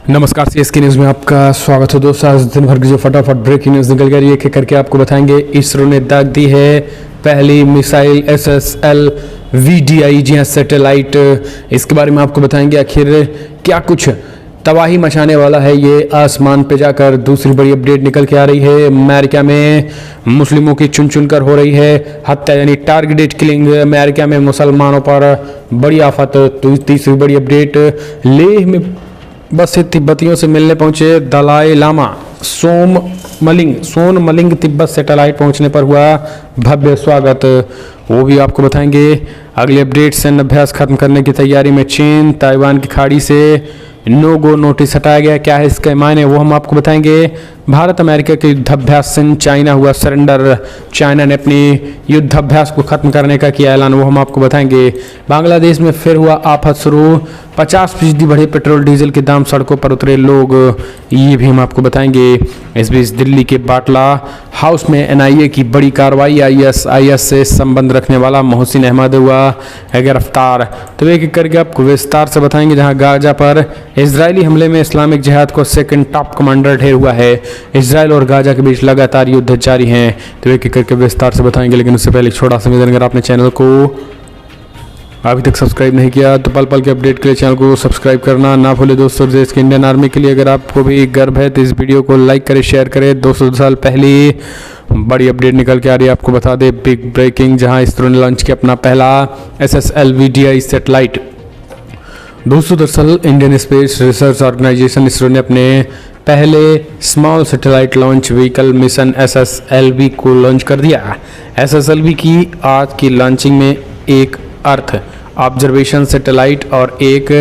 नमस्कार, CSK news में आपका स्वागत है दोस्तों। आज दिन भर की जो फटाफट ब्रेकिंग न्यूज़ निकल गई है, एक एक करके आपको बताएंगे। इसरो ने दाग दी है पहली मिसाइल SSLV-DI, जी हाँ सैटेलाइट। इसके बारे में आपको बताएंगे आखिर क्या कुछ तबाही मचाने वाला है ये आसमान पे जाकर। दूसरी बड़ी अपडेट निकल के आ रही है, अमेरिका में मुस्लिमों की चुन चुन कर हो रही है हत्या, यानी टारगेटेड किलिंग। अमेरिका में मुसलमानों पर बड़ी आफत। तीसरी बड़ी अपडेट, लेह में बस से तिब्बतियों से मिलने पहुंचे दलाई लामा। सोनमलिंग तिब्बत सैटेलाइट पहुंचने पर हुआ भव्य स्वागत, वो भी आपको बताएंगे। अगले अपडेट, सैन्य अभ्यास खत्म करने की तैयारी में चीन। ताइवान की खाड़ी से नो गो नोटिस हटाया गया, क्या है इसके मायने वो हम आपको बताएंगे। भारत अमेरिका के युद्धाभ्यास से चाइना हुआ सरेंडर। चाइना ने अपनी युद्धाभ्यास को खत्म करने का किया ऐलान, वो हम आपको बताएंगे। बांग्लादेश में फिर हुआ आफत शुरू, 50% बढ़े पेट्रोल डीजल के दाम, सड़कों पर उतरे लोग, ये भी हम आपको बताएंगे। इस बीच दिल्ली के बाटला हाउस में NIA की बड़ी कार्रवाई, IS से संबंध रखने वाला मोहसिन अहमद हुआ गिरफ्तार। तो एक एक करके आपको विस्तार से बताएंगे। जहां गाजा पर इजरायली हमले में इस्लामिक जिहाद को सेकंड टॉप कमांडर ढेर हुआ है। इजरायल और गाजा के बीच लगातार युद्ध जारी हैं, तो एक एक करके विस्तार से बताएंगे। लेकिन उससे पहले एक छोटा सा निवेदन, अगर आपने चैनल को अभी तक सब्सक्राइब नहीं किया तो पल पल के अपडेट के लिए चैनल को सब्सक्राइब करना ना भूले दोस्तों। देश के इंडियन आर्मी के लिए अगर आपको भी गर्व है तो इस वीडियो को लाइक करें, शेयर करें। 200 साल पहले बड़ी अपडेट निकल के आ रही है, आपको बता दें बिग ब्रेकिंग। जहां इसरो ने लॉन्च किया अपना पहला SSLV-DI सैटेलाइट। दोस्तों दरअसल Indian space research organisation ISRO ने अपने पहले small satellite launch vehicle mission SSLV को लॉन्च कर दिया। SSLV की आज की लॉन्चिंग में एक अर्थ ऑब्जर्वेशन सैटेलाइट और एक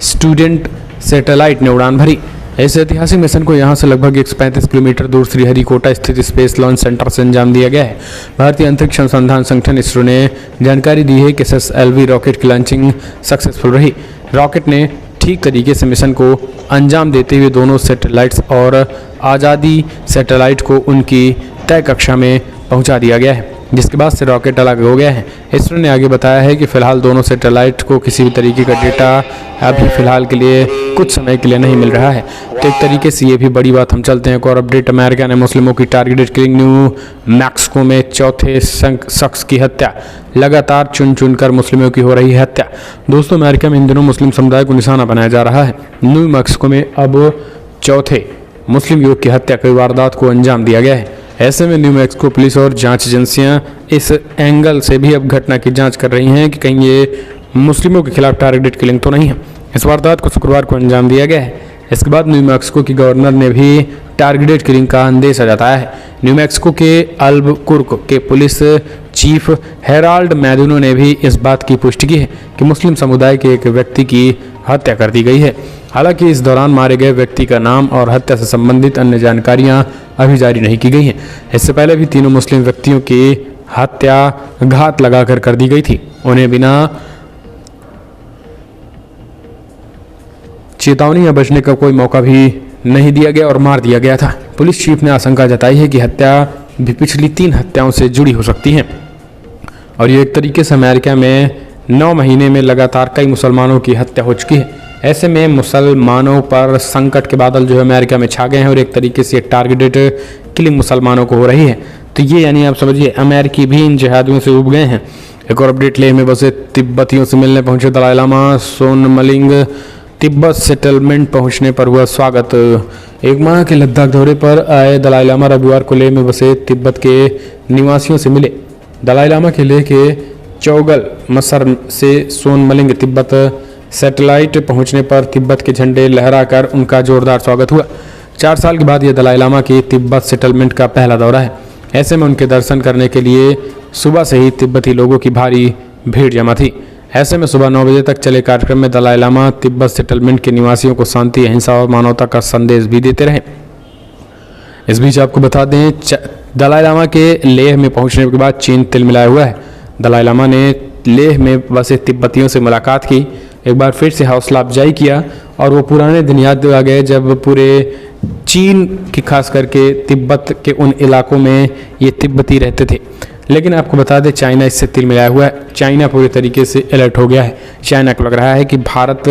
स्टूडेंट सैटेलाइट ने उड़ान भरी। इस ऐतिहासिक मिशन को यहां से लगभग 135 किलोमीटर दूर श्रीहरिकोटा स्थित स्पेस लॉन्च सेंटर से अंजाम दिया गया है। भारतीय अंतरिक्ष अनुसंधान संगठन इसरो ने जानकारी दी है कि SSLV रॉकेट की लॉन्चिंग सक्सेसफुल रही। रॉकेट ने ठीक तरीके से मिशन को अंजाम देते हुए दोनों सैटेलाइट्स और आज़ादी सैटेलाइट को उनकी तय कक्षा में पहुंचा दिया गया है, जिसके बाद से रॉकेट अलग हो गया है। इसरो ने आगे बताया है कि फिलहाल दोनों सैटेलाइट को किसी भी तरीके का डेटा अभी फिलहाल के लिए कुछ समय के लिए नहीं मिल रहा है। तो एक तरीके से ये भी बड़ी बात। हम चलते हैं एक और अपडेट। अमेरिका ने मुस्लिमों की टारगेटेड किलिंग, न्यू मैक्सिको में चौथे शख्स की हत्या। लगातार चुन चुन कर मुस्लिमों की हो रही है हत्या। दोस्तों अमेरिका में इन दिनों मुस्लिम समुदाय को निशाना बनाया जा रहा है। न्यू मैक्सिको में अब चौथे मुस्लिम युवक की हत्या की वारदात को अंजाम दिया गया है। ऐसे में न्यू मैक्सिको पुलिस और जांच एजेंसियां इस एंगल से भी अब घटना की जांच कर रही हैं कि कहीं ये मुस्लिमों के खिलाफ टारगेटेड किलिंग तो नहीं है। इस वारदात को शुक्रवार को अंजाम दिया गया है। इसके बाद न्यू मैक्सिको की गवर्नर ने भी टारगेटेड किलिंग का अंदेशा जताया है। न्यू मैक्सिको के अल्बकुर्क के पुलिस चीफ हेराल्ड मैदुनो ने भी इस बात की पुष्टि की है कि मुस्लिम समुदाय के एक व्यक्ति की हत्या कर दी गई है। हालांकि इस दौरान मारे गए व्यक्ति का नाम और हत्या से संबंधित अन्य जानकारियां अभी जारी नहीं की गई हैं। इससे पहले भी तीनों मुस्लिम व्यक्तियों की हत्या घात लगाकर कर दी गई थी। उन्हें बिना चेतावनी या बचने का कोई मौका भी नहीं दिया गया और मार दिया गया था। पुलिस चीफ ने आशंका जताई है कि हत्या भी पिछली 3 हत्याओं से जुड़ी हो सकती है। और ये एक तरीके से अमेरिका में 9 महीने में लगातार कई मुसलमानों की हत्या हो चुकी है। ऐसे में मुसलमानों पर संकट के बादल जो है अमेरिका में छा गए हैं और एक तरीके से टारगेटेड किलिंग मुसलमानों को हो रही है। तो ये यानी आप समझिए अमेरिकी भी इन जिहादियों से उब गए हैं। एक और अपडेट, लेह में बसे तिब्बतियों से मिलने पहुंचे दलाई लामा। सोनमलिंग तिब्बत सेटलमेंट पहुंचने पर हुआ स्वागत। एक माह के लद्दाख दौरे पर आए दलाई लामा रविवार को लेह में बसे तिब्बत के निवासियों से मिले। दलाई लामा के लेह के चौगल मसर से सोनमलिंग तिब्बत सैटेलाइट पहुंचने पर तिब्बत के झंडे लहराकर उनका जोरदार स्वागत हुआ। 4 साल के बाद यह दलाई लामा की तिब्बत सेटलमेंट का पहला दौरा है। ऐसे में उनके दर्शन करने के लिए सुबह से ही तिब्बती लोगों की भारी भीड़ जमा थी। ऐसे में सुबह 9 बजे तक चले कार्यक्रम में दलाई लामा तिब्बत सेटलमेंट के निवासियों को शांति, अहिंसा और मानवता का संदेश भी देते रहे। इस बीच आपको बता दें, दलाई लामा के लेह में पहुंचने के बाद चीन तिलमिलाया हुआ है। दलाई लामा ने लेह में बसे तिब्बतियों से मुलाकात की, एक बार फिर से हौसला अफजाई किया और वो पुराने दिन याद आ गए जब पूरे चीन की खास करके तिब्बत के उन इलाकों में ये तिब्बती रहते थे। लेकिन आपको बता दें चाइना इससे तिलमिलाया हुआ है। चाइना पूरे तरीके से अलर्ट हो गया है। चाइना को लग रहा है कि भारत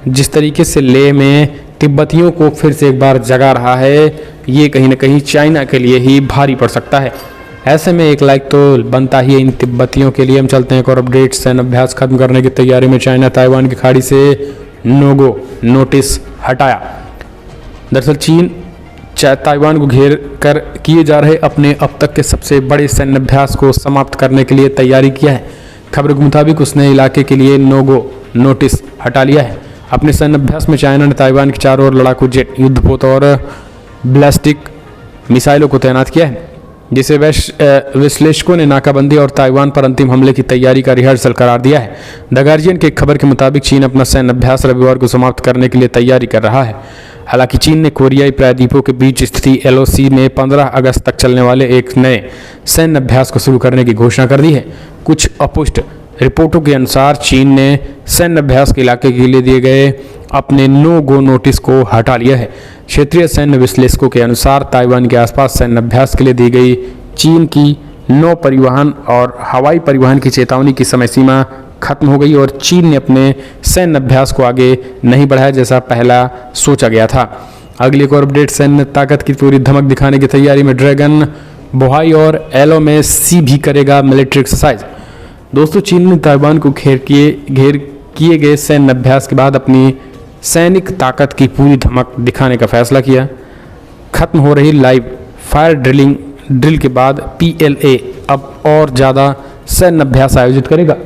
जिस तरीके से लेह में तिब्बतियों को फिर से एक बार जगा रहा है। ये कहीं ना कहीं चाइना के लिए ही भारी पड़ सकता है। ऐसे में एक लाइक तो बनता ही है इन तिब्बतियों के लिए। हम चलते हैं एक और अपडेट। सैन्य अभ्यास खत्म करने की तैयारी में चाइना ताइवान की खाड़ी से नो गो नोटिस हटाया। दरअसल चीन ताइवान को घेर कर किए जा रहे अपने अब तक के सबसे बड़े सैन्य अभ्यास को समाप्त करने के लिए तैयारी किया है। खबर के मुताबिक उसने इलाके के लिए नो गो नोटिस हटा लिया है। अपने सैन्य अभ्यास में चाइना ने ताइवान के चारों ओर लड़ाकू जेट, युद्धपोत और बैलिस्टिक मिसाइलों को तैनात किया है, जिसे विश्लेषकों ने नाकाबंदी और ताइवान पर अंतिम हमले की तैयारी का रिहर्सल करार दिया है। द गार्जियन की खबर के मुताबिक चीन अपना सैन्य अभ्यास रविवार को समाप्त करने के लिए तैयारी कर रहा है। हालांकि चीन ने कोरियाई प्रायद्वीपों के बीच स्थिति LOC में 15 अगस्त तक चलने वाले एक नए सैन्य अभ्यास को शुरू करने की घोषणा कर दी है। कुछ अपुष्ट रिपोर्टों के अनुसार चीन ने सैन्य अभ्यास के इलाके के लिए दिए गए अपने नो गो नोटिस को हटा लिया है। क्षेत्रीय सैन्य विश्लेषकों के अनुसार ताइवान के आसपास सैन्य अभ्यास के लिए दी गई चीन की नौ परिवहन और हवाई परिवहन की चेतावनी की समय सीमा खत्म हो गई और चीन ने अपने सैन्य अभ्यास को आगे नहीं बढ़ाया जैसा पहला सोचा गया था। अगली एक और अपडेट। सैन्य ताकत की पूरी धमक दिखाने की तैयारी में ड्रैगन, बोहाई और LOC भी करेगा मिलिट्री एक्सरसाइज। दोस्तों, चीन ने ताइवान को घेर किए गए सैन्य अभ्यास के बाद अपनी सैनिक ताकत की पूरी धमक दिखाने का फैसला किया। खत्म हो रही लाइव फायर ड्रिल के बाद PLA अब और ज़्यादा सैन्य अभ्यास आयोजित करेगा।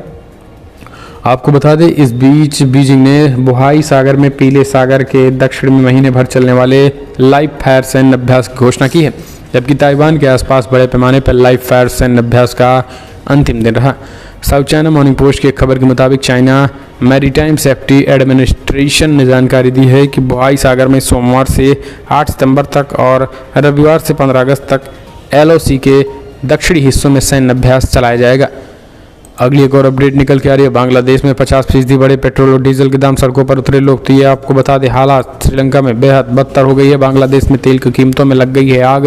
आपको बता दें, इस बीच बीजिंग ने बोहाई सागर में पीले सागर के दक्षिण में महीने भर चलने वाले लाइव फायर सैन्य अभ्यास की घोषणा की है, जबकि ताइवान के आसपास बड़े पैमाने पर लाइव फायर सैन्य अभ्यास का अंतिम दिन रहा। साउथ चाइना मॉर्निंग पोस्ट की खबर के मुताबिक चाइना मैरीटाइम सेफ्टी एडमिनिस्ट्रेशन ने जानकारी दी है कि बोहाई सागर में सोमवार से 8 सितंबर तक और रविवार से 15 अगस्त तक LOC के दक्षिणी हिस्सों में सैन्य अभ्यास चलाया जाएगा। अगली एक और अपडेट निकल के आ रही है। बांग्लादेश में 50% बढ़े पेट्रोल और डीजल के दाम, सड़कों पर उतरे लोग। तो ये आपको बता दें, हालात श्रीलंका में बेहद बदतर हो गई है। बांग्लादेश में तेल की कीमतों में लग गई है आग।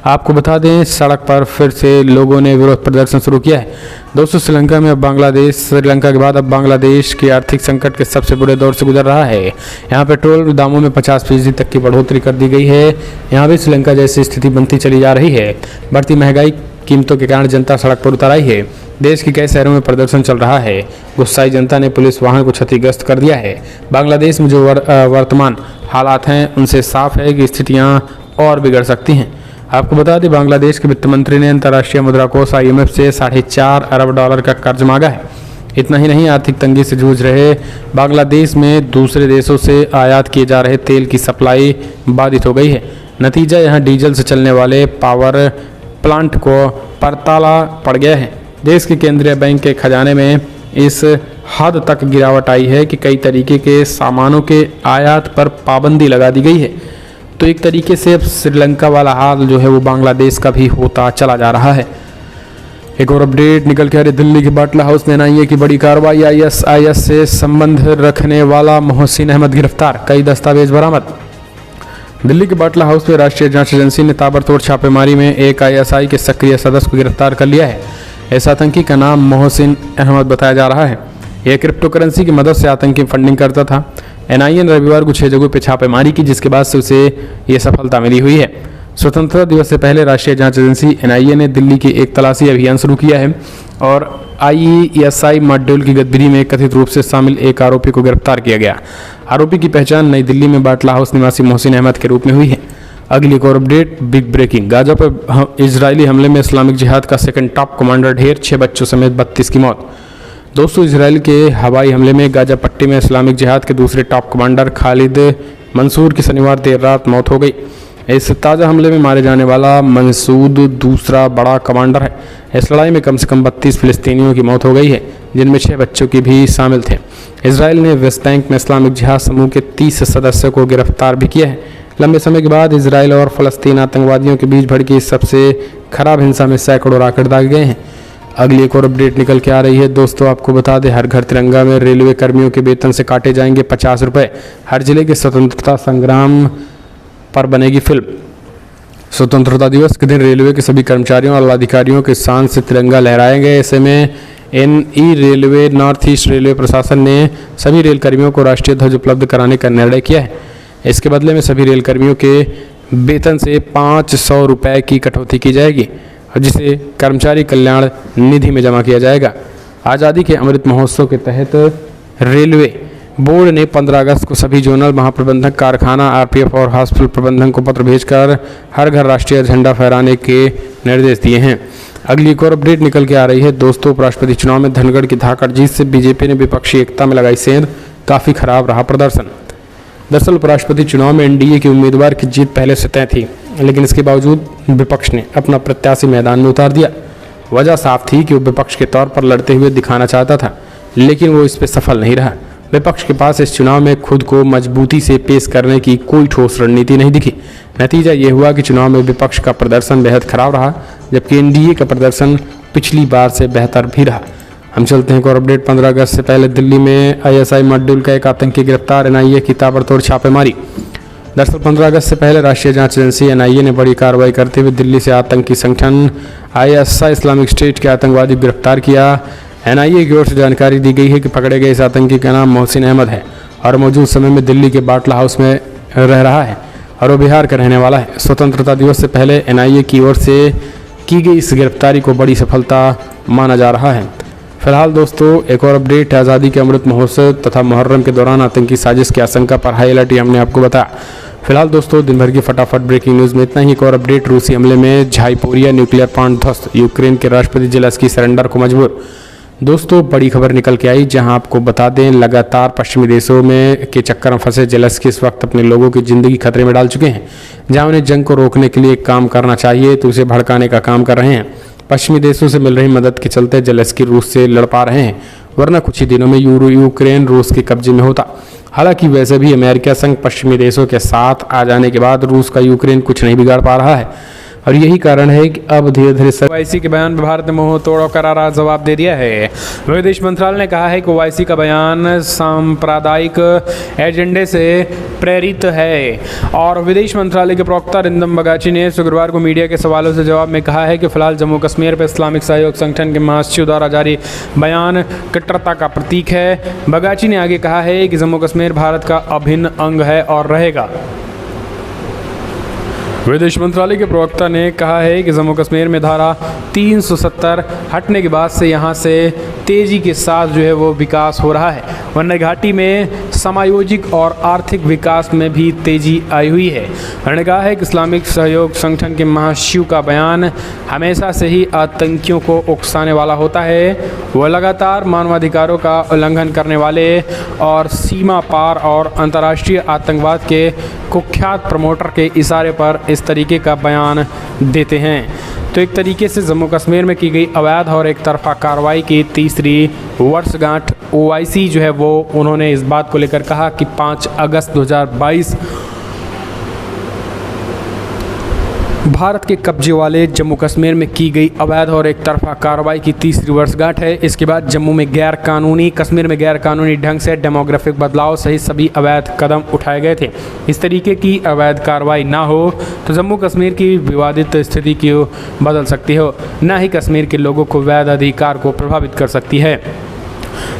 आपको बता दें, सड़क पर फिर से लोगों ने विरोध प्रदर्शन शुरू किया है। दोस्तों, श्रीलंका में अब श्रीलंका के बाद अब बांग्लादेश के आर्थिक संकट के सबसे बुरे दौर से गुजर रहा है। यहाँ पेट्रोल दामों में 50% तक की बढ़ोतरी कर दी गई है। यहाँ भी श्रीलंका जैसी स्थिति बनती चली जा रही है। बढ़ती महंगाई कीमतों के कारण जनता सड़क पर उतर आई है। देश के कई शहरों में प्रदर्शन चल रहा है। गुस्साई जनता ने पुलिस वाहन को क्षतिग्रस्त कर दिया है। बांग्लादेश में जो वर्तमान हालात हैं, उनसे साफ है कि स्थितियां और बिगड़ सकती हैं। आपको बता दें, बांग्लादेश के वित्त मंत्री ने अंतर्राष्ट्रीय मुद्रा कोष IMF से $4.5 अरब का कर्ज मांगा है। इतना ही नहीं, आर्थिक तंगी से जूझ रहे बांग्लादेश में दूसरे देशों से आयात किए जा रहे तेल की सप्लाई बाधित हो गई है। नतीजा यहाँ डीजल से चलने वाले पावर प्लांट को परताला पड़ गया है। देश के केंद्रीय बैंक के खजाने में इस हद तक गिरावट आई है कि कई तरीके के सामानों के आयात पर पाबंदी लगा दी गई है। तो एक तरीके से अब श्रीलंका वाला हाल जो है वो बांग्लादेश का भी होता चला जा रहा है। एक और अपडेट निकल के आ रही। दिल्ली के बाटला हाउस में NIA की बड़ी कार्रवाई। ISIS से संबंध रखने वाला मोहसिन अहमद गिरफ्तार, कई दस्तावेज बरामद। दिल्ली के बाटला हाउस में राष्ट्रीय जांच एजेंसी ने ताबड़तोड़ छापेमारी में एक ISI के सक्रिय सदस्य को गिरफ्तार कर लिया है। इस आतंकी का नाम मोहसिन अहमद बताया जा रहा है। यह क्रिप्टो करेंसी की मदद से आतंकी फंडिंग करता था। NIA ने रविवार को 6 जगहों पर छापेमारी की, जिसके बाद से उसे ये सफलता मिली हुई है। स्वतंत्रता दिवस से पहले राष्ट्रीय जांच एजेंसी NIA ने दिल्ली के एक तलाशी अभियान शुरू किया है और IESI मॉड्यूल की गतिविधि में कथित रूप से शामिल एक आरोपी को गिरफ्तार किया गया। आरोपी की पहचान नई दिल्ली में बाटला हाउस निवासी मोहसिन अहमद के रूप में हुई है। अगली एक और अपडेट। Big breaking. गाजा पर इजरायली हमले में इस्लामिक जिहाद का सेकंड टॉप कमांडर ढेर, 6 बच्चों समेत 32 की मौत। दोस्तों, इजराइल के हवाई हमले में गाजा पट्टी में इस्लामिक जिहाद के दूसरे टॉप कमांडर खालिद मंसूर की शनिवार देर रात मौत हो गई। इस ताज़ा हमले में मारे जाने वाला मंसूद दूसरा बड़ा कमांडर है। इस लड़ाई में कम से कम 32 फिलिस्तीनियों की मौत हो गई है, जिनमें 6 बच्चों की भी शामिल थे। इजराइल ने वेस्ट बैंक में इस्लामिक जिहाद समूह के 30 सदस्यों को गिरफ्तार भी किया है। लंबे समय के बाद इजराइल और फलस्तीन आतंकवादियों के बीच भड़की सबसे खराब हिंसा में सैकड़ों रॉकेट दागे गए हैं। अगली एक और अपडेट निकल के आ रही है। दोस्तों, आपको बता दें, हर घर तिरंगा में रेलवे कर्मियों के वेतन से काटे जाएंगे 50 रुपये। हर जिले के स्वतंत्रता संग्राम पर बनेगी फिल्म। स्वतंत्रता दिवस के दिन रेलवे के सभी कर्मचारियों और अधिकारियों के शान से तिरंगा लहराएंगे। ऐसे में NE railway north east railway प्रशासन ने सभी रेल कर्मियों को राष्ट्रीय ध्वज उपलब्ध कराने का निर्णय किया है। इसके बदले में सभी रेल कर्मियों के वेतन से 500 रुपये की कटौती की जाएगी, जिसे कर्मचारी कल्याण निधि में जमा किया जाएगा। आज़ादी के अमृत महोत्सव के तहत रेलवे बोर्ड ने 15 अगस्त को सभी जोनल महाप्रबंधक, कारखाना, आरपीएफ और हॉस्पिटल प्रबंधन को पत्र भेजकर हर घर राष्ट्रीय झंडा फहराने के निर्देश दिए हैं। अगली एक और अपडेट निकल के आ रही है दोस्तों। उपराष्ट्रपति चुनाव में धनगढ़ की धाकड़ जीत से बीजेपी ने विपक्षी एकता में लगाई सेंध, काफ़ी खराब रहा प्रदर्शन। दरअसल उपराष्ट्रपति चुनाव में एनडीए के उम्मीदवार की जीत पहले से तय थी, लेकिन इसके बावजूद विपक्ष ने अपना प्रत्याशी मैदान में उतार दिया। वजह साफ थी कि वो विपक्ष के तौर पर लड़ते हुए दिखाना चाहता था, लेकिन वो इस पर सफल नहीं रहा। विपक्ष के पास इस चुनाव में खुद को मजबूती से पेश करने की कोई ठोस रणनीति नहीं दिखी। नतीजा ये हुआ कि चुनाव में विपक्ष का प्रदर्शन बेहद खराब रहा, जबकि एनडीए का प्रदर्शन पिछली बार से बेहतर भी रहा। हम चलते हैं एक और अपडेट। 15 अगस्त से पहले दिल्ली में आईएसआई मॉड्यूल का एक आतंकी गिरफ्तार, एनआईए की ताबड़तोड़ छापेमारी। दरअसल 15 अगस्त से पहले राष्ट्रीय जांच एजेंसी एनआईए ने बड़ी कार्रवाई करते हुए दिल्ली से आतंकी संगठन आईएसआई इस्लामिक स्टेट के आतंकवादी को गिरफ्तार किया। एनआईए की ओर से जानकारी दी गई है कि पकड़े गए इस आतंकी का नाम मोहसिन अहमद है और मौजूद समय में दिल्ली के बाटला हाउस में रह रहा है और वो बिहार का रहने वाला है। स्वतंत्रता दिवस से पहले एनआईए की ओर से की गई इस गिरफ्तारी को बड़ी सफलता माना जा रहा है। फिलहाल दोस्तों एक और अपडेट, आज़ादी के अमृत महोत्सव तथा मुहर्रम के दौरान आतंकी साजिश की आशंका पर हाई अलर्ट, हमने आपको बताया। फिलहाल दोस्तों दिन भर की फटाफट ब्रेकिंग न्यूज़ में इतना ही। एक और अपडेट, रूसी हमले में झाइपोरिया न्यूक्लियर प्लांट ध्वस्त, यूक्रेन के राष्ट्रपति जेलेंस्की सरेंडर को मजबूर। दोस्तों बड़ी खबर निकल के आई, जहां आपको बता दें लगातार पश्चिमी देशों में के चक्कर में फंसे जेलेंस्की इस वक्त अपने लोगों की ज़िंदगी खतरे में डाल चुके हैं। जहां उन्हें जंग को रोकने के लिए काम करना चाहिए तो उसे भड़काने का काम कर रहे हैं। पश्चिमी देशों से मिल रही मदद के चलते जेलेंस्की रूस से लड़ पा रहे हैं, वरना कुछ ही दिनों में यूक्रेन रूस के कब्जे में होता। हालांकि वैसे भी अमेरिका संग पश्चिमी देशों के साथ आ जाने के बाद रूस का यूक्रेन कुछ नहीं बिगाड़ पा रहा है और यही कारण है कि अब धीरे धीरे ओवैसी के बयान पर भारत ने मुंह तोड़ करारा जवाब दे दिया है। विदेश मंत्रालय ने कहा है कि ओवैसी का बयान सांप्रदायिक एजेंडे से प्रेरित है और विदेश मंत्रालय के प्रवक्ता रिंदम बगाची ने शुक्रवार को मीडिया के सवालों से जवाब में कहा है कि फिलहाल जम्मू कश्मीर पर इस्लामिक सहयोग संगठन के महासचिव द्वारा जारी बयान कट्टरता का प्रतीक है। बगाची ने आगे कहा है कि जम्मू कश्मीर भारत का अभिन्न अंग है और रहेगा। विदेश मंत्रालय के प्रवक्ता ने कहा है कि जम्मू कश्मीर में धारा 370 हटने के बाद से यहाँ से तेज़ी के साथ जो है वो विकास हो रहा है, वरना घाटी में समायोजिक और आर्थिक विकास में भी तेज़ी आई हुई है। उन्होंने कहा है कि इस्लामिक सहयोग संगठन के महासचिव का बयान हमेशा से ही आतंकियों को उकसाने वाला होता है। वह लगातार मानवाधिकारों का उल्लंघन करने वाले और सीमा पार और अंतर्राष्ट्रीय आतंकवाद के कुख्यात प्रमोटर के इशारे पर इस तरीके का बयान देते हैं। तो एक तरीके से जम्मू कश्मीर में की गई अवैध और एक तरफा कार्रवाई की तीसरी वर्षगांठ ओवैसी जो है वो उन्होंने इस बात को लेकर कहा कि 5 अगस्त 2022 भारत के कब्जे वाले जम्मू कश्मीर में की गई अवैध और एक तरफा कार्रवाई की तीसरी वर्षगांठ है। इसके बाद जम्मू में कश्मीर में गैर कानूनी ढंग से डेमोग्राफिक बदलाव सहित सभी अवैध कदम उठाए गए थे। इस तरीके की अवैध कार्रवाई ना हो तो जम्मू कश्मीर की विवादित स्थिति क्यों बदल सकती हो, न ही कश्मीर के लोगों को वैध अधिकार को प्रभावित कर सकती है।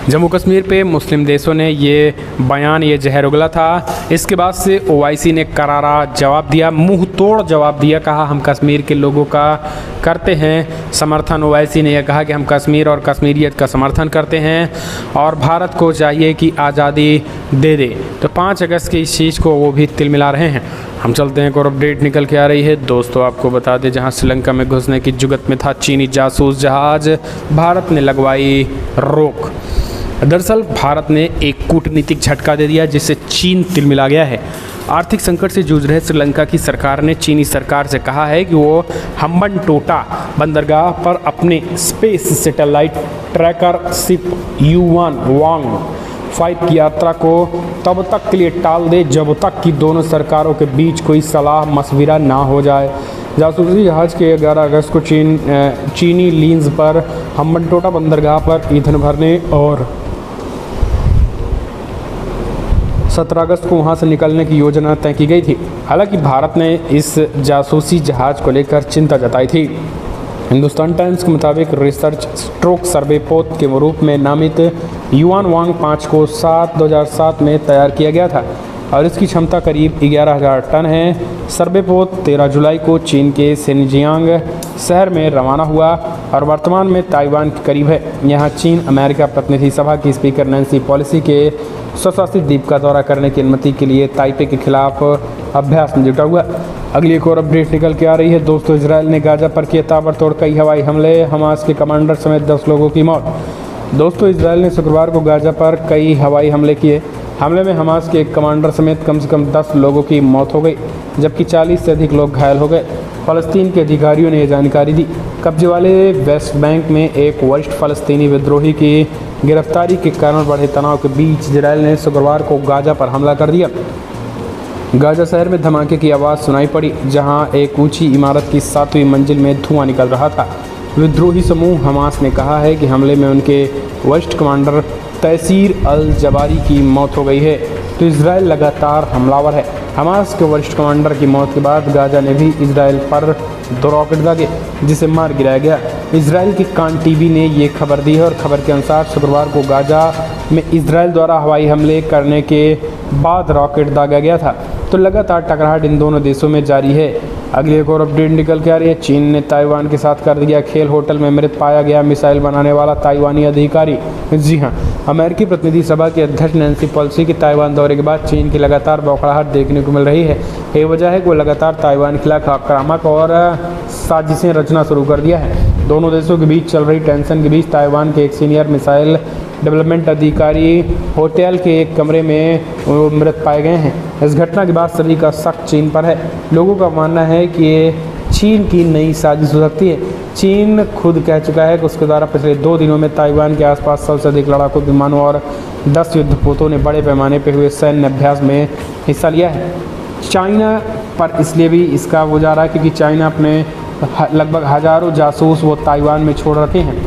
जम्मू कश्मीर पे मुस्लिम देशों ने ये बयान ये जहर उगला था। इसके बाद से ओवैसी ने करारा जवाब दिया, मुंह तोड़ जवाब दिया, कहा हम कश्मीर के लोगों का करते हैं समर्थन। ओवैसी ने यह कहा कि हम कश्मीर और कश्मीरियत का समर्थन करते हैं और भारत को चाहिए कि आज़ादी दे दे। तो 5 अगस्त की इस चीज़ को वो भी तिल मिला रहे हैं। हम चलते हैं एक और अपडेट निकल के आ रही है दोस्तों, आपको बता दें जहां श्रीलंका में घुसने की जुगत में था चीनी जासूस जहाज, भारत ने लगवाई रोक। दरअसल भारत ने एक कूटनीतिक झटका दे दिया जिससे चीन तिलमिला गया है। आर्थिक संकट से जूझ रहे श्रीलंका की सरकार ने चीनी सरकार से कहा है कि वो हम्बनटोटा बंदरगाह पर अपने space satellite tracker ship Yuan Wang 5 की यात्रा को तब तक के लिए टाल दे जब तक कि दोनों सरकारों के बीच कोई सलाह मशविरा ना हो जाए। जासूसी जहाज़ के 11 अगस्त को चीनी लीन्स पर हम्बनटोटा बंदरगाह पर ईंधन भरने और 17 अगस्त को वहां से निकलने की योजना तय की गई थी। हालांकि भारत ने इस जासूसी जहाज़ को लेकर चिंता जताई थी। हिंदुस्तान टाइम्स के मुताबिक रिसर्च स्ट्रोक सर्वे पोत के रूप में नामित युआन वांग 5 को 2007 में तैयार किया गया था। और इसकी क्षमता करीब 11,000 टन है। सर्वेपोत 13 जुलाई को चीन के शिनजियांग शहर में रवाना हुआ और वर्तमान में ताइवान के करीब है। यहाँ चीन अमेरिका प्रतिनिधि सभा की स्पीकर नैन्सी पेलोसी के स्वशासित द्वीप का दौरा करने की अनुमति के लिए ताइपे के खिलाफ अभ्यास में जुटा हुआ। अगली एक और अपडेट निकल के आ रही है दोस्तों। इजराइल ने गाजा पर किए ताबड़तोड़ कई हवाई हमले, हमास के कमांडर समेत 10 लोगों की मौत। दोस्तों, इजराइल ने शुक्रवार को गाजा पर कई हवाई हमले किए। हमले में हमास के एक कमांडर समेत कम से कम 10 लोगों की मौत हो गई, जबकि 40 से अधिक लोग घायल हो गए। फ़लस्तीन के अधिकारियों ने यह जानकारी दी। कब्जे वाले वेस्ट बैंक में एक वरिष्ठ फ़लस्तीनी विद्रोही की गिरफ्तारी के कारण बढ़े तनाव के बीच इजराइल ने शुक्रवार को गाजा पर हमला कर दिया। गाजा शहर में धमाके की आवाज़ सुनाई पड़ी, जहां एक ऊंची इमारत की 7वीं मंजिल में धुआं निकल रहा था। विद्रोही समूह हमास ने कहा है कि हमले में उनके वरिष्ठ कमांडर तैसीर अल जबारी की मौत हो गई है, तो इजराइल लगातार हमलावर है। हमास के वरिष्ठ कमांडर की मौत के बाद गाजा ने भी इजराइल पर 2 रॉकेट दागे, जिसे मार गिराया गया। इजराइल की कान टीवी ने ये खबर दी है और खबर के अनुसार शुक्रवार को गाजा में इजराइल द्वारा हवाई हमले करने के बाद रॉकेट दागा गया था। तो लगातार टकराहट इन दोनों देशों में जारी है। अगली एक और अपडेट निकल के आ रही है। चीन ने ताइवान के साथ कर दिया खेल, होटल में मृत पाया गया मिसाइल बनाने वाला ताइवानी अधिकारी। जी हां, अमेरिकी प्रतिनिधि सभा की अध्यक्ष नैन्सी पेलोसी के ताइवान दौरे के बाद चीन की लगातार बौखलाहट देखने को मिल रही है। यही वजह है कि वो लगातार ताइवान के खिलाफ आक्रामक और साजिशें रचना शुरू कर दिया है। दोनों देशों के बीच चल रही टेंशन के बीच ताइवान के एक सीनियर मिसाइल डेवलपमेंट अधिकारी होटल के एक कमरे में मृत पाए गए हैं। इस घटना के बाद सभी का शक चीन पर है। लोगों का मानना है कि ये चीन की नई साजिश हो सकती है। चीन खुद कह चुका है कि उसके द्वारा पिछले 2 दिनों में ताइवान के आसपास सबसे अधिक लड़ाकू विमानों और 10 युद्धपोतों ने बड़े पैमाने पर हुए सैन्य अभ्यास में हिस्सा लिया है। चाइना पर इसलिए भी इसका वो जा रहा है क्योंकि चाइना अपने लगभग हज़ारों जासूस वो ताइवान में छोड़ रखे हैं।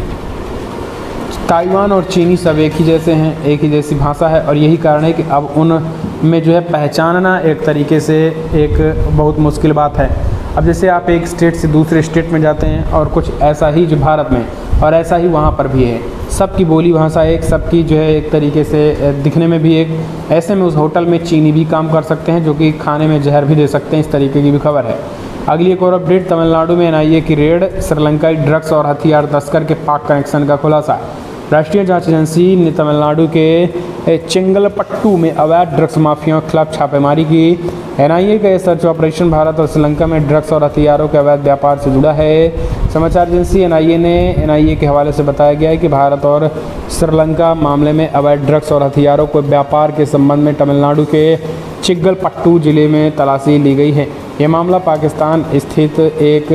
ताइवान और चीनी सब एक ही जैसे हैं, एक ही जैसी भाषा है और यही कारण है कि अब उन में जो है पहचानना एक तरीके से एक बहुत मुश्किल बात है। अब जैसे आप एक स्टेट से दूसरे स्टेट में जाते हैं और कुछ ऐसा ही जो भारत में और ऐसा ही वहाँ पर भी है, सबकी बोली भाषा एक, सबकी जो है एक तरीके से दिखने में भी एक। ऐसे में उस होटल में चीनी भी काम कर सकते हैं जो कि खाने में जहर भी दे सकते हैं, इस तरीके की भी खबर है। अगली एक और अपडेट, तमिलनाडु में एनआईए की रेड, श्रीलंकाई ड्रग्स और हथियार तस्कर के पाक कनेक्शन का खुलासा। राष्ट्रीय जांच एजेंसी ने तमिलनाडु के चेंगलपट्टू में अवैध ड्रग्स माफियाओं के खिलाफ छापेमारी की। एनआईए का यह सर्च ऑपरेशन भारत और श्रीलंका में ड्रग्स और हथियारों के अवैध व्यापार से जुड़ा है। समाचार एजेंसी एनआईए के हवाले से बताया गया है कि भारत और श्रीलंका मामले में अवैध ड्रग्स और हथियारों के व्यापार के संबंध में तमिलनाडु के चिंगलपट्टू जिले में तलाशी ली गई है। यह मामला पाकिस्तान स्थित एक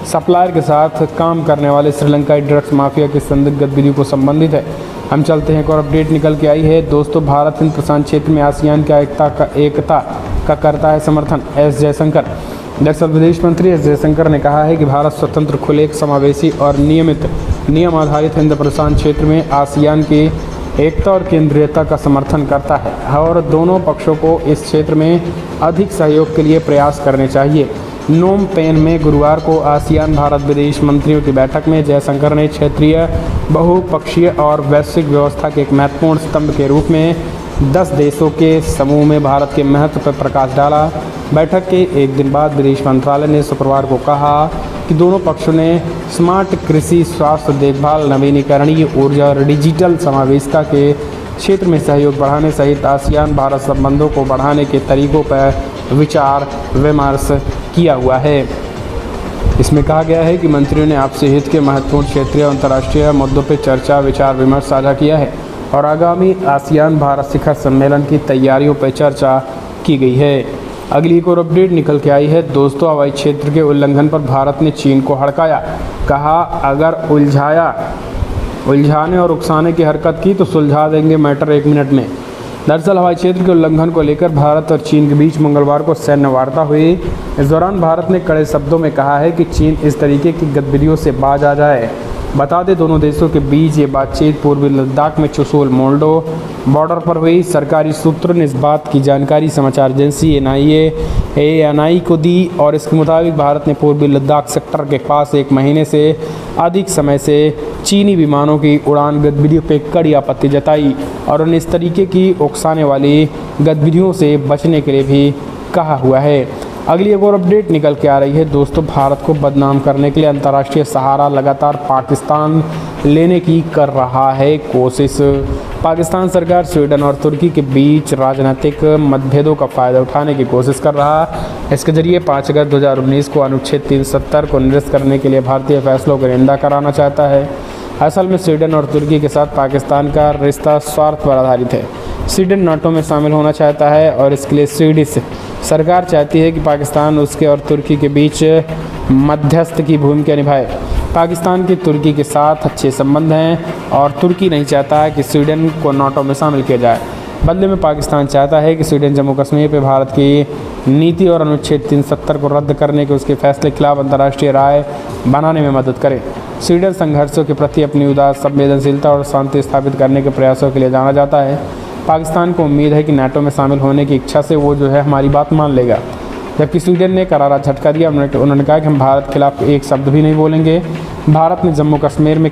सप्लायर के साथ काम करने वाले श्रीलंकाई ड्रग्स माफिया की संदिग्ध गतिविधियों को संबंधित है। हम चलते हैं, एक और अपडेट निकल के आई है दोस्तों। भारत हिंद प्रशांत क्षेत्र में आसियान की एकता का करता है समर्थन, एस जयशंकर। दरअसल विदेश मंत्री एस जयशंकर ने कहा है कि भारत स्वतंत्र, खुले, समावेशी और नियम आधारित हिंद प्रशांत क्षेत्र में आसियान की एकता और केंद्रीयता का समर्थन करता है और दोनों पक्षों को इस क्षेत्र में अधिक सहयोग के लिए प्रयास करने चाहिए। नोम पेन में गुरुवार को आसियान भारत विदेश मंत्रियों की बैठक में जयशंकर ने क्षेत्रीय, बहुपक्षीय और वैश्विक व्यवस्था के एक महत्वपूर्ण स्तंभ के रूप में 10 देशों के समूह में भारत के महत्व पर प्रकाश डाला। बैठक के एक दिन बाद विदेश मंत्रालय ने शुक्रवार को कहा कि दोनों पक्षों ने स्मार्ट कृषि, स्वास्थ्य देखभाल, नवीनीकरणीय ऊर्जा और डिजिटल समावेशिता के क्षेत्र में सहयोग बढ़ाने सहित आसियान भारत संबंधों को बढ़ाने के तरीकों पर विचार विमर्श किया हुआ है। इसमें कहा गया है कि मंत्रियों ने आपसी हित के महत्वपूर्ण क्षेत्रीय और अंतर्राष्ट्रीय मुद्दों पर चर्चा, विचार विमर्श साझा किया है और आगामी आसियान भारत शिखर सम्मेलन की तैयारियों पर चर्चा की गई है। अगली एक और अपडेट निकल के आई है दोस्तों। हवाई क्षेत्र के उल्लंघन पर भारत ने चीन को हड़काया। कहा, अगर उलझाने और उकसाने की हरकत की तो सुलझा देंगे मैटर 1 मिनट में। दरअसल हवाई क्षेत्र के उल्लंघन को लेकर भारत और चीन के बीच मंगलवार को सैन्य वार्ता हुई। इस दौरान भारत ने कड़े शब्दों में कहा है कि चीन इस तरीके की गतिविधियों से बाज आ जाए बता दें दोनों देशों के बीच ये बातचीत पूर्वी लद्दाख में चुशूल मोल्डो बॉर्डर पर हुई। सरकारी सूत्रों ने इस बात की जानकारी समाचार एजेंसी एएनआई को दी और इसके मुताबिक भारत ने पूर्वी लद्दाख सेक्टर के पास 1 महीने से अधिक समय से चीनी विमानों की उड़ान गतिविधियों पर कड़ी आपत्ति जताई और उन्हें इस तरीके की उकसाने वाली गतिविधियों से बचने के लिए भी कहा हुआ है। अगली एक और अपडेट निकल के आ रही है दोस्तों, भारत को बदनाम करने के लिए अंतर्राष्ट्रीय सहारा लगातार पाकिस्तान लेने की कर रहा है कोशिश। पाकिस्तान सरकार स्वीडन और तुर्की के बीच राजनीतिक मतभेदों का फ़ायदा उठाने की कोशिश कर रहा है। इसके जरिए 5 अगस्त 2019 को अनुच्छेद 370 को निरस्त करने के लिए भारतीय फैसलों की निंदा कराना चाहता है। असल में स्वीडन और तुर्की के साथ पाकिस्तान का रिश्ता स्वार्थ पर आधारित है। स्वीडन नाटो में शामिल होना चाहता है और इसके लिए स्वीडिश सरकार चाहती है कि पाकिस्तान उसके और तुर्की के बीच मध्यस्थ की भूमिका निभाए। पाकिस्तान के तुर्की के साथ अच्छे संबंध हैं और तुर्की नहीं चाहता कि स्वीडन को नाटो में शामिल किया जाए। बदले में पाकिस्तान चाहता है कि स्वीडन जम्मू कश्मीर पर भारत की नीति और अनुच्छेद 370 को रद्द करने के उसके फैसले के खिलाफ अंतर्राष्ट्रीय राय बनाने में मदद करे। स्वीडन संघर्षों के प्रति अपनी उदार संवेदनशीलता और शांति स्थापित करने के प्रयासों के लिए जाना जाता है। पाकिस्तान को उम्मीद है कि नाटो में शामिल होने की इच्छा से वो हमारी बात मान लेगा, जबकि स्वीडन ने करारा झटका दिया। उन्होंने कहा कि हम भारत के खिलाफ एक शब्द भी नहीं बोलेंगे। भारत ने जम्मू कश्मीर में